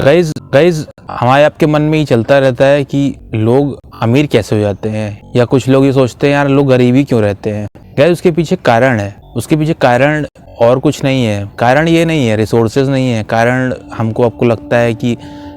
Guys guys हमारे आपके मन में ही चलता रहता है कि लोग अमीर कैसे हो जाते हैं, या कुछ लोग ये सोचते हैं यार लोग गरीबी क्यों रहते हैं। गाइज उसके पीछे कारण है, उसके पीछे कारण और कुछ नहीं है। कारण ये नहीं है रिसोर्सेज नहीं है, कारण हमको आपको लगता है कि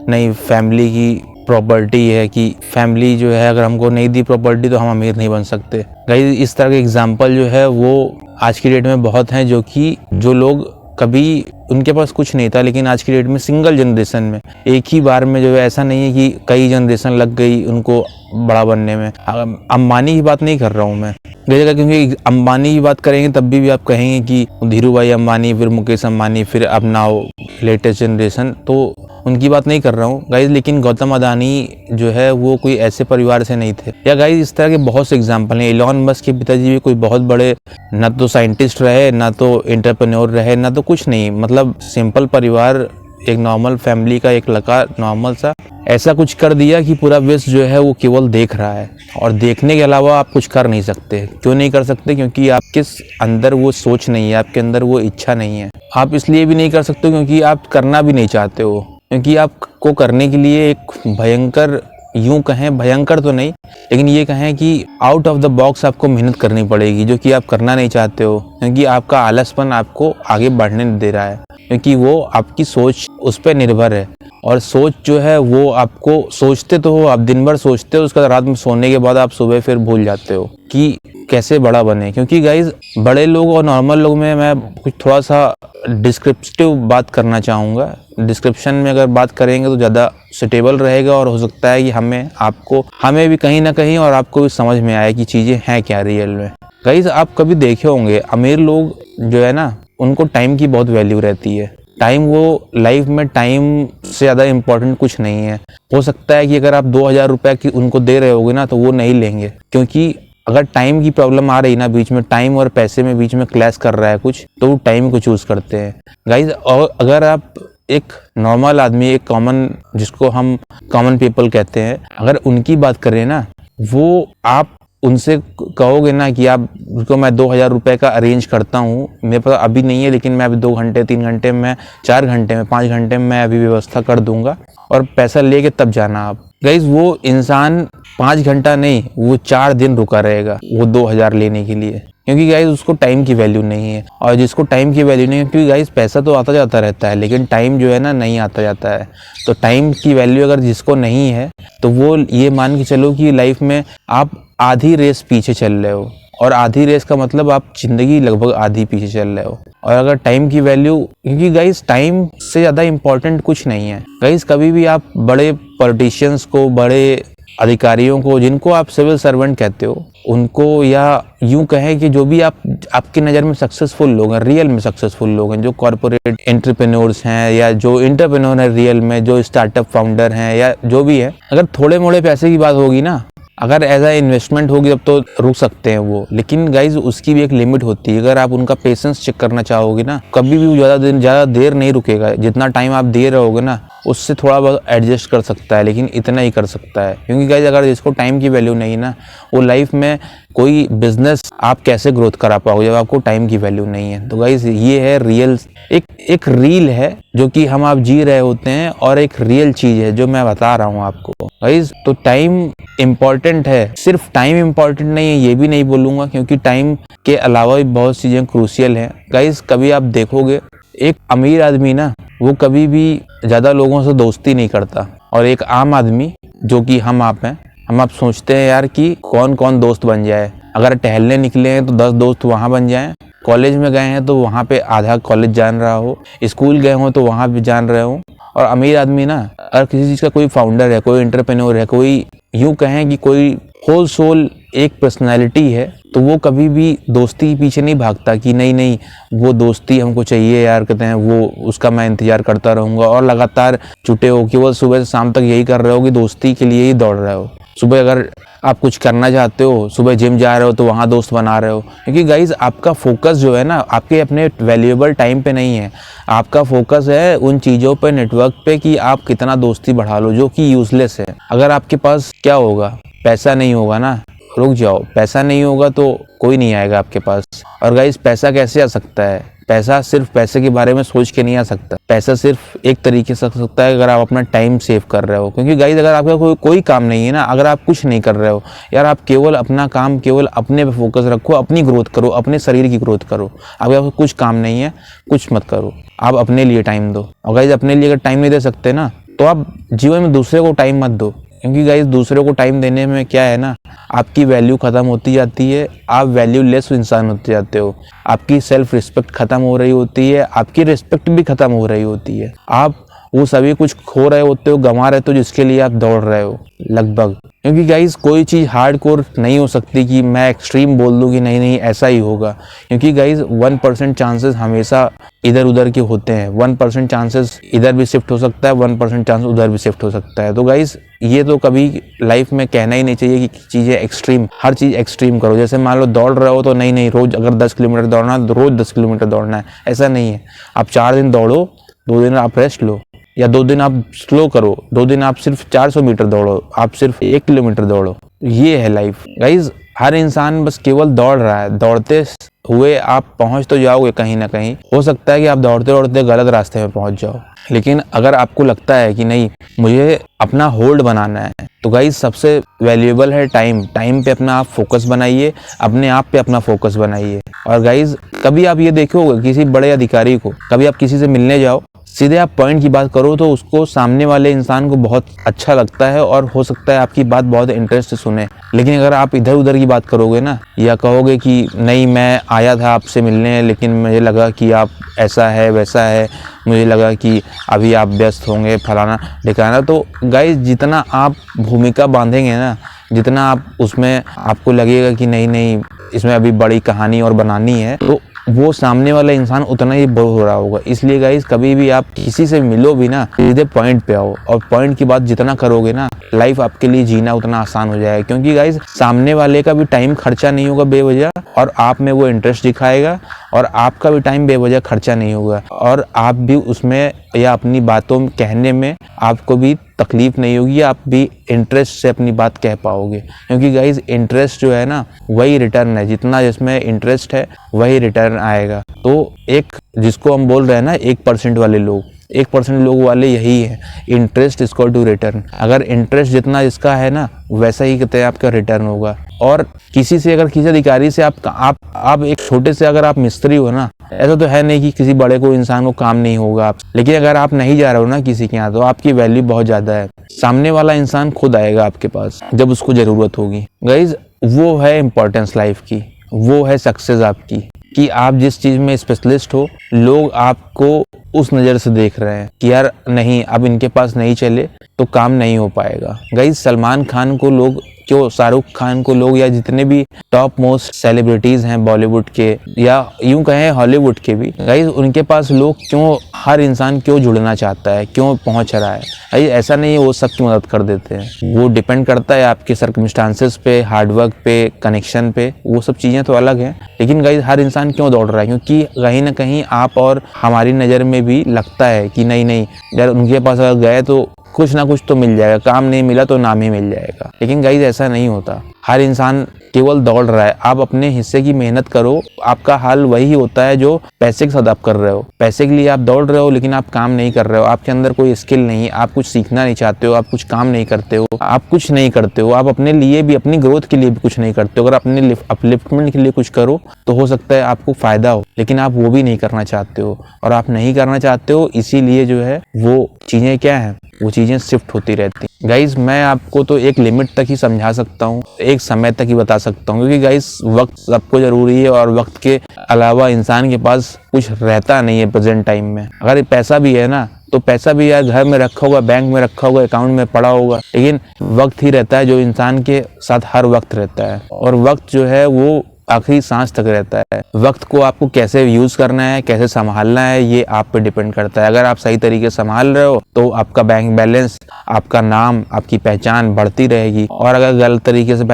नहीं फैमिली की प्रॉपर्टी है, कि फैमिली जो है अगर हमको नहीं दी प्रॉपर्टी तो हम अमीर नहीं बन सकते। गाइज इस तरह के एग्जाम्पल जो है वो आज की डेट में बहुत हैं, जो लोग कभी उनके पास कुछ नहीं था लेकिन आज की डेट में सिंगल जनरेशन में एक ही बार में जो है, ऐसा नहीं है कि कई जनरेशन लग गई उनको बड़ा बनने में। अंबानी की बात नहीं कर रहा हूँ मैं, क्योंकि अंबानी की बात करेंगे तब भी आप कहेंगे कि धीरू भाई अंबानी, फिर मुकेश अंबानी, फिर अब नाउ लेटेस्ट जनरेशन, तो उनकी बात नहीं कर रहा हूँ गाइज। लेकिन गौतम अडानी जो है वो कोई ऐसे परिवार से नहीं थे। या गाइज इस तरह के बहुत से एग्जाम्पल हैं। इलॉन मस्क के पिताजी भी कोई बहुत बड़े ना तो साइंटिस्ट रहे, ना तो एंटरप्रेन्योर रहे, ना तो कुछ नहीं, मतलब सिंपल परिवार, एक नॉर्मल फैमिली का एक लड़का नॉर्मल सा ऐसा कुछ कर दिया कि पूरा विश्व जो है वो केवल देख रहा है, और देखने के अलावा आप कुछ कर नहीं सकते। क्यों नहीं कर सकते? क्योंकि आपके अंदर वो सोच नहीं है, आपके अंदर वो इच्छा नहीं है। आप इसलिए भी नहीं कर सकते क्योंकि आप करना भी नहीं चाहते हो, क्योंकि आपको करने के लिए एक भयंकर, यूं कहें भयंकर तो नहीं लेकिन ये कहें कि आउट ऑफ द बॉक्स आपको मेहनत करनी पड़ेगी, जो कि आप करना नहीं चाहते हो, क्योंकि आपका आलसपन आपको आगे बढ़ने नहीं दे रहा है, क्योंकि वो आपकी सोच उस पर निर्भर है। और सोच जो है वो आपको, सोचते तो हो आप, दिन भर सोचते हो, उसके बाद रात में सोने के बाद आप सुबह फिर भूल जाते हो कि कैसे बड़ा बने। क्योंकि गाइज बड़े लोग और नॉर्मल लोग में मैं कुछ थोड़ा सा डिस्क्रिप्टिव बात करना चाहूँगा। डिस्क्रिप्शन में अगर बात करेंगे तो ज़्यादा सुटेबल रहेगा, और हो सकता है कि हमें भी कहीं ना कहीं और आपको भी समझ में आए कि चीज़ें हैं क्या रियल में। गाइज आप कभी देखे होंगे अमीर लोग जो है ना, उनको टाइम की बहुत वैल्यू रहती है। टाइम, वो लाइफ में टाइम से ज़्यादा इम्पोर्टेंट कुछ नहीं है। हो सकता है कि अगर आप 2000 रुपये की उनको दे रहे होगे ना तो वो नहीं लेंगे, क्योंकि अगर टाइम की प्रॉब्लम आ रही ना बीच में, टाइम और पैसे में बीच में क्लैश कर रहा है कुछ, तो वो टाइम को चूज करते हैं गाइज। और अगर आप एक नॉर्मल आदमी, एक कॉमन, जिसको हम कॉमन पीपल कहते हैं, अगर उनकी बात करें ना, वो आप उनसे कहोगे ना कि आप उसको मैं 2000 रुपये का अरेंज करता हूँ, मेरे पास अभी नहीं है लेकिन मैं अभी 2 घंटे 3 घंटे में, 4 घंटे में, 5 घंटे में मैं अभी व्यवस्था कर दूंगा, और पैसा लेके तब जाना आप। गाइज वो इंसान 5 घंटा नहीं, वो 4 दिन रुका रहेगा वो 2000 लेने के लिए, क्योंकि गाइज उसको टाइम की वैल्यू नहीं है। और जिसको टाइम की वैल्यू नहीं है, क्योंकि गाइज पैसा तो आता जाता रहता है लेकिन टाइम जो है ना नहीं आता जाता है। तो टाइम की वैल्यू अगर जिसको नहीं है तो वो ये मान के चलो कि लाइफ में आप आधी रेस पीछे चल रहे हो, और आधी रेस का मतलब आप जिंदगी लगभग आधी पीछे चल रहे हो। और अगर टाइम की वैल्यू, क्योंकि गाइज टाइम से ज़्यादा इम्पोर्टेंट कुछ नहीं है। गाइज कभी भी आप बड़े पॉलिटिशियंस को, बड़े अधिकारियों को, जिनको आप सिविल सर्वेंट कहते हो, उनको, या यूं कहें कि जो भी आपकी नज़र में सक्सेसफुल लोग हैं, रियल में सक्सेसफुल लोग हैं, जो कॉर्पोरेट एंटरप्रेन्योर्स हैं, या जो एंटरप्रेन्योर है रियल में, जो स्टार्टअप फाउंडर हैं, या जो भी है, अगर थोड़े मोड़े पैसे की बात होगी ना, अगर एज अ इन्वेस्टमेंट होगी तब तो रुक सकते हैं वो, लेकिन गाइज उसकी भी एक लिमिट होती है। अगर आप उनका पेशेंस चेक करना चाहोगे ना, कभी भी ज़्यादा देर नहीं रुकेगा। जितना टाइम आप दे रहे होगे ना, उससे थोड़ा बहुत एडजस्ट कर सकता है, लेकिन इतना ही कर सकता है। क्योंकि गाइज अगर जिसको टाइम की वैल्यू नहीं ना, वो लाइफ में कोई बिजनेस आप कैसे ग्रोथ करा पाओगे जब आपको टाइम की वैल्यू नहीं है। तो गाइज ये है रियल, एक रील है जो कि हम आप जी रहे होते हैं, और एक रियल चीज है जो मैं बता रहा हूँ आपको गाइज। तो टाइम इम्पॉर्टेंट है, सिर्फ टाइम इम्पॉर्टेंट नहीं है ये भी नहीं बोलूंगा, क्योंकि टाइम के अलावा भी बहुत चीजें क्रूशियल हैं। गाइज कभी आप देखोगे एक अमीर आदमी ना, वो कभी भी ज्यादा लोगों से दोस्ती नहीं करता, और एक आम आदमी जो कि हम आप हैं, हम आप सोचते हैं यार कि कौन कौन दोस्त बन जाए। अगर टहलने निकले हैं तो 10 दोस्त वहाँ बन जाएं, कॉलेज में गए हैं तो वहाँ पे आधा कॉलेज जान रहा हो, स्कूल गए हो तो वहाँ भी जान रहे हो। और अमीर आदमी ना, अगर किसी चीज़ का कोई फाउंडर है, कोई एंटरप्रेन्योर है, कोई यूं कहें कि कोई होल सोल एक पर्सनैलिटी है, तो वो कभी भी दोस्ती के पीछे नहीं भागता कि नहीं वो दोस्ती हमको चाहिए यार, कहते हैं वो उसका मैं इंतजार करता रहूँगा, और लगातार जुटे हो कि वो सुबह से शाम तक यही कर रहे हो कि दोस्ती के लिए ही दौड़ रहे हो। सुबह अगर आप कुछ करना चाहते हो, सुबह जिम जा रहे हो तो वहाँ दोस्त बना रहे हो, क्योंकि गाइज आपका फोकस जो है ना आपके अपने वैल्यूएबल टाइम पे नहीं है, आपका फोकस है उन चीज़ों पे, नेटवर्क पे, कि आप कितना दोस्ती बढ़ा लो, जो कि यूजलेस है। अगर आपके पास क्या होगा, पैसा नहीं होगा ना, रुक जाओ, पैसा नहीं होगा तो कोई नहीं आएगा आपके पास। और गाइस पैसा कैसे आ सकता है? पैसा सिर्फ पैसे के बारे में सोच के नहीं आ सकता। पैसा सिर्फ एक तरीके से आ सकता है अगर आप अपना टाइम सेव कर रहे हो। क्योंकि गाइस अगर आपका कोई काम नहीं है ना, अगर आप कुछ नहीं कर रहे हो यार, आप केवल अपना काम, केवल अपने पे फोकस रखो, अपनी ग्रोथ करो, अपने शरीर की ग्रोथ करो। अगर आपको कुछ काम नहीं है, कुछ मत करो, आप अपने लिए टाइम दो। और गाइस अपने लिए अगर टाइम नहीं दे सकते ना, तो आप जीवन में दूसरे को टाइम मत दो। क्योंकि गाइस दूसरे को टाइम देने में क्या है ना, आपकी वैल्यू खत्म होती जाती है, आप वैल्यूलेस इंसान होते जाते हो, आपकी सेल्फ रिस्पेक्ट खत्म हो रही होती है, आपकी रिस्पेक्ट भी खत्म हो रही होती है, आप वो सभी कुछ खो रहे होते हो, गंवा रहे हो जिसके लिए आप दौड़ रहे हो लगभग। क्योंकि गाइस कोई चीज़ हार्डकोर नहीं हो सकती कि मैं एक्सट्रीम बोल दूं कि नहीं नहीं ऐसा ही होगा। क्योंकि गाइस 1% चांसेस हमेशा इधर उधर के होते हैं। 1% चांसेस इधर भी शिफ्ट हो सकता है, 1% चांस उधर भी शिफ्ट हो सकता है। तो गाइस ये तो कभी लाइफ में कहना ही नहीं चाहिए कि चीज़ें एक्सट्रीम, हर चीज़ एक्सट्रीम करो। जैसे मान लो दौड़ रहे हो तो नहीं रोज अगर 10 किलोमीटर दौड़ना है तो रोज 10 किलोमीटर दौड़ना है, ऐसा नहीं है। आप 4 दिन दौड़ो, 2 दिन आप रेस्ट लो, या 2 दिन आप स्लो करो, 2 दिन आप सिर्फ 400 मीटर दौड़ो, आप सिर्फ 1 किलोमीटर दौड़ो। ये है लाइफ गाइज। हर इंसान बस केवल दौड़ रहा है, दौड़ते हुए आप पहुंच तो जाओगे कहीं ना कहीं। हो सकता है कि आप दौड़ते दौड़ते गलत रास्ते में पहुंच जाओ, लेकिन अगर आपको लगता है कि नहीं मुझे अपना होल्ड बनाना है, तो गाइज सबसे वैल्यूएबल है टाइम। टाइम पे अपना आप फोकस बनाइए, अपने आप पे अपना फोकस बनाइए। और गाइज कभी आप ये देखोगे किसी बड़े अधिकारी को, कभी आप किसी से मिलने जाओ, सीधे आप पॉइंट की बात करो तो उसको सामने वाले इंसान को बहुत अच्छा लगता है और हो सकता है आपकी बात बहुत इंटरेस्ट से सुने। लेकिन अगर आप इधर उधर की बात करोगे ना, या कहोगे कि नहीं मैं आया था आपसे मिलने लेकिन मुझे लगा कि आप ऐसा है वैसा है, मुझे लगा कि अभी आप व्यस्त होंगे फलाना ढिकाना, तो गाइस जितना आप भूमिका बांधेंगे ना, जितना आप उसमें आपको लगेगा कि नहीं इसमें अभी बड़ी कहानी और बनानी है, तो वो सामने वाला इंसान उतना ही बोर हो रहा होगा। इसलिए गाइस कभी भी आप किसी से मिलो भी ना, सीधे पॉइंट पे आओ, और पॉइंट की बात जितना करोगे ना, लाइफ आपके लिए जीना उतना आसान हो जाएगा। क्योंकि गाइस सामने वाले का भी टाइम खर्चा नहीं होगा बेवजह, और आप में वो इंटरेस्ट दिखाएगा, और आपका भी टाइम बेवजह खर्चा नहीं होगा, और आप भी उसमें या अपनी बातों कहने में आपको भी तकलीफ नहीं होगी, आप भी इंटरेस्ट से अपनी बात कह पाओगे। क्योंकि गाइज इंटरेस्ट जो है ना, वही रिटर्न है, जितना जिसमें इंटरेस्ट है वही रिटर्न आएगा। तो एक जिसको हम बोल रहे हैं ना 1% वाले लोग, 1% लोग वाले यही है, इंटरेस्ट इक्वल टू रिटर्न। अगर इंटरेस्ट जितना इसका है ना, वैसा ही कहते हैं आपका रिटर्न होगा। और किसी से अगर किसी अधिकारी से आप एक छोटे से अगर आप मिस्त्री हो ना, ऐसा तो है नहीं कि किसी बड़े को इंसान को काम नहीं होगा आप, लेकिन अगर आप नहीं जा रहे हो ना किसी के यहाँ, तो आपकी वैल्यू बहुत ज्यादा है। सामने वाला इंसान खुद आएगा आपके पास जब उसको जरूरत होगी। गाइज वो है इंपॉर्टेंस लाइफ की, वो है सक्सेस आपकी, कि आप जिस चीज में स्पेशलिस्ट हो, लोग आपको उस नज़र से देख रहे हैं कि यार नहीं अब इनके पास नहीं चले तो काम नहीं हो पाएगा। गाइस सलमान खान को लोग क्यों, शाहरुख खान को लोग, या जितने भी टॉप मोस्ट सेलिब्रिटीज हैं बॉलीवुड के या यूं कहें हॉलीवुड के भी, गाइस उनके पास लोग क्यों, हर इंसान क्यों जुड़ना चाहता है, क्यों पहुंच रहा है। गाइस ऐसा नहीं है वो सबकी मदद कर देते हैं, वो डिपेंड करता है आपके सर्कमस्टांसेस पे, हार्डवर्क पे, कनेक्शन पे, वो सब चीज़ें तो अलग हैं। लेकिन गाइस हर इंसान क्यों दौड़ रहा है, क्योंकि कहीं ना कहीं आप और हमारी नज़र में भी लगता है कि नहीं यार उनके पास अगर गए तो कुछ ना कुछ तो मिल जाएगा, काम नहीं मिला तो नाम ही मिल जाएगा। लेकिन गाइस ऐसा नहीं होता, हर इंसान केवल दौड़ रहा है। आप अपने हिस्से की मेहनत करो, आपका हाल वही होता है जो पैसे के साथ आप कर रहे हो। पैसे के लिए आप दौड़ रहे हो लेकिन आप काम नहीं कर रहे हो, आपके अंदर कोई स्किल नहीं, आप कुछ सीखना नहीं चाहते हो, आप कुछ काम नहीं करते हो, आप कुछ नहीं करते हो, आप अपने लिए भी, अपनी ग्रोथ के लिए भी कुछ नहीं करते हो। अगर अपने अपलिफ्टमेंट के लिए कुछ करो तो हो सकता है आपको फायदा हो, लेकिन आप वो भी नहीं करना चाहते हो, और आप नहीं करना चाहते हो इसीलिए जो है वो चीजें क्या है, वो चीजें शिफ्ट होती रहती। गाइज मैं आपको तो एक लिमिट तक ही समझा सकता हूँ, एक समय तक ही बता सकता हूँ, क्योंकि गाइज वक्त सबको जरूरी है, और वक्त के अलावा इंसान के पास कुछ रहता नहीं है प्रेजेंट टाइम में। अगर पैसा भी है ना, तो पैसा भी यार घर में रखा होगा, बैंक में रखा होगा, अकाउंट में पड़ा होगा, लेकिन वक्त ही रहता है जो इंसान के साथ हर वक्त रहता है, और वक्त जो है वो आखिरी सांस तक रहता है। वक्त को आपको कैसे यूज करना है, कैसे संभालना है, ये आप पे डिपेंड करता है। अगर आप सही तरीके से संभाल रहे हो तो आपका बैंक बैलेंस, आपका नाम, आपकी पहचान बढ़ती रहेगी। और अगर गलत तरीके से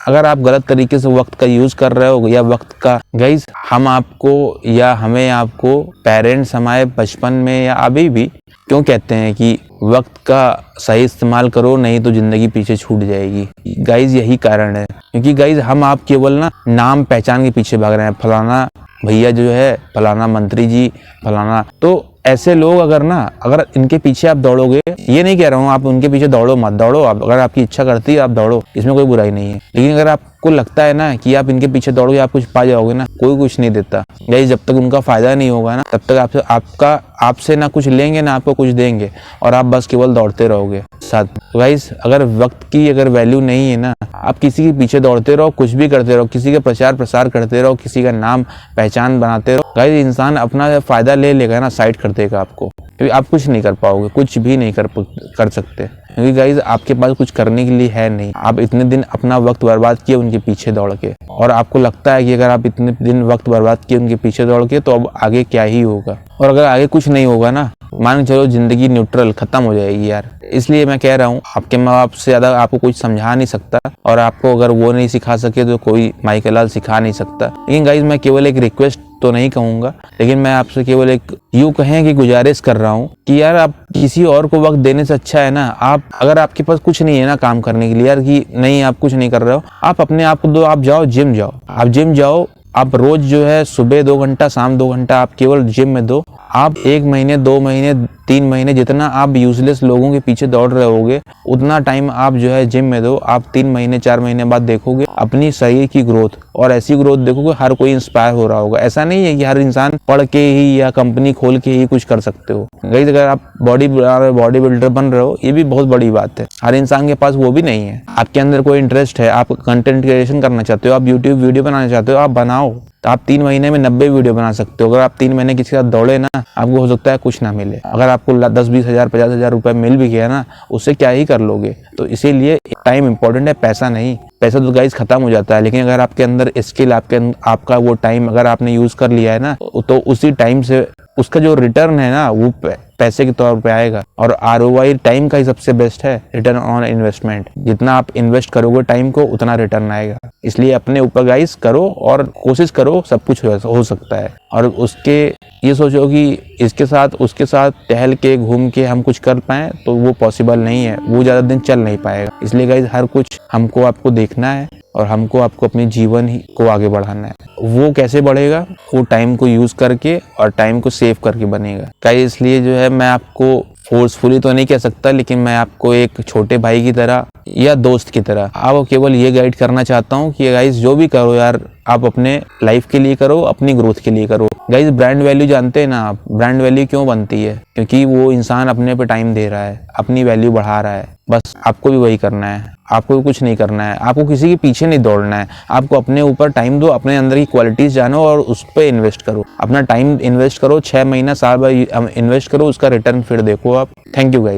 अगर आप गलत तरीके से वक्त का यूज कर रहे हो, या वक्त का, गाइस हम आपको या हमें आपको पेरेंट्स हमारे बचपन में या अभी भी क्यों कहते हैं कि वक्त का सही इस्तेमाल करो नहीं तो जिंदगी पीछे छूट जाएगी। गाइज यही कारण है, क्योंकि गाइज हम आप केवल ना नाम पहचान के पीछे भाग रहे हैं, फलाना भैया जो है फलाना मंत्री जी फलाना। तो ऐसे लोग अगर इनके पीछे आप दौड़ोगे, ये नहीं कह रहा हूँ आप उनके पीछे दौड़ो मत, दौड़ो आप, अगर आपकी इच्छा करती है आप दौड़ो, इसमें कोई बुराई नहीं है। लेकिन अगर आपको लगता है ना कि आप इनके पीछे दौड़ोगे आप कुछ पा जाओगे ना, कोई कुछ नहीं देता गाइस। जब तक उनका फायदा नहीं होगा ना, तब तक आपसे ना कुछ लेंगे ना आपको कुछ देंगे, और आप बस केवल दौड़ते रहोगे साथ। गाइस अगर वक्त की वैल्यू नहीं है ना, आप किसी के पीछे दौड़ते रहो, कुछ भी करते रहो, किसी का प्रचार प्रसार करते रहो, किसी का नाम पहचान बनाते रहो, गाइस इंसान अपना फायदा ले लेगा ना, साइड कर देगा आपको, क्योंकि आप कुछ नहीं कर पाओगे, कुछ भी नहीं कर सकते, क्योंकि गाइस आपके पास कुछ करने के लिए है नहीं। आप इतने दिन अपना वक्त बर्बाद किए उनके पीछे दौड़ के, और आपको लगता है कि अगर आप इतने दिन वक्त बर्बाद किए उनके पीछे दौड़ के तो अब आगे क्या ही होगा। और अगर आगे कुछ नहीं होगा ना, मान के चलो जिंदगी न्यूट्रल खत्म हो जाएगी यार। इसलिए मैं कह रहा हूँ आपके माँ बाप से ज्यादा आपको कुछ समझा नहीं सकता, और आपको अगर वो नहीं सिखा सके तो कोई माइकल लाल सिखा नहीं सकता। लेकिन गाइस मैं केवल एक रिक्वेस्ट तो नहीं कहूंगा, लेकिन मैं आपसे केवल एक यूं कहें कि गुजारिश कर रहा हूँ कि यार आप किसी और को वक्त देने से अच्छा है ना, आप अगर आपके पास कुछ नहीं है ना काम करने के लिए यार, कि नहीं आप कुछ नहीं कर रहे हो, आप अपने आप को दो, आप जाओ जिम जाओ, आप जिम जाओ, आप रोज जो है सुबह 2 घंटा शाम 2 घंटा आप केवल जिम में दो। आप 1 महीने 2 महीने 3 महीने जितना आप यूजलेस लोगों के पीछे दौड़ रहे होगे उतना टाइम आप जो है जिम में दो। आप 3 महीने 4 महीने बाद देखोगे अपनी शरीर की ग्रोथ, और ऐसी ग्रोथ देखोगे हर कोई इंस्पायर हो रहा होगा। ऐसा नहीं है कि हर इंसान पढ़ के ही या कंपनी खोल के ही कुछ कर सकते हो। गाइस अगर आप बॉडी बिल्डर बन रहे हो ये भी बहुत बड़ी बात है, हर इंसान के पास वो भी नहीं है। आपके अंदर कोई इंटरेस्ट है, आप कंटेंट क्रिएशन करना चाहते हो, आप यूट्यूब वीडियो बनाना चाहते हो, आप बनाओ, तो आप 3 महीने में 90 वीडियो बना सकते हो। अगर आप 3 महीने किसी के साथ दौड़े ना, आपको हो सकता है कुछ ना मिले। अगर आपको 10-20 हज़ार 50 हज़ार रुपए मिल भी गया ना, उससे क्या ही कर लोगे। तो इसीलिए टाइम इंपॉर्टेंट है, पैसा नहीं। पैसा तो गाइस खत्म हो जाता है, लेकिन अगर आपके अंदर स्किल, आपका वो टाइम अगर आपने यूज कर लिया है ना, तो उसी टाइम से उसका जो रिटर्न है ना वो पैसे के तौर पे आएगा। और ROI टाइम का ही सबसे बेस्ट है, रिटर्न ऑन इन्वेस्टमेंट। जितना आप इन्वेस्ट करोगे टाइम को उतना रिटर्न आएगा। इसलिए अपने ऊपर गाइस करो और कोशिश करो, सब कुछ हो सकता है। और उसके ये सोचो कि इसके साथ उसके साथ टहल के घूम के हम कुछ कर पाए तो वो पॉसिबल नहीं है, वो ज़्यादा दिन चल नहीं पाएगा। इसलिए गाइस हर कुछ हमको आपको देखना है और हमको आपको अपने जीवन ही को आगे बढ़ाना है। वो कैसे बढ़ेगा, वो टाइम को यूज करके और टाइम को सेव करके बनेगा गाइस। इसलिए जो है मैं आपको फोर्सफुली तो नहीं कह सकता, लेकिन मैं आपको एक छोटे भाई की तरह या दोस्त की तरह आपको केवल ये गाइड करना चाहता हूँ कि गाइस जो भी करो यार आप अपने लाइफ के लिए करो, अपनी ग्रोथ के लिए करो। गाइस ब्रांड वैल्यू जानते हैं ना आप, ब्रांड वैल्यू क्यों बनती है? क्योंकि वो इंसान अपने पे टाइम दे रहा है, अपनी वैल्यू बढ़ा रहा है। बस आपको भी वही करना है, आपको भी कुछ नहीं करना है, आपको किसी के पीछे नहीं दौड़ना है। आपको अपने ऊपर टाइम दो, अपने अंदर की क्वालिटीज जानो और उस पर इन्वेस्ट करो। अपना टाइम इन्वेस्ट करो, 6 महीना साल भर इन्वेस्ट करो, उसका रिटर्न फिर देखो आप। Thank you guys.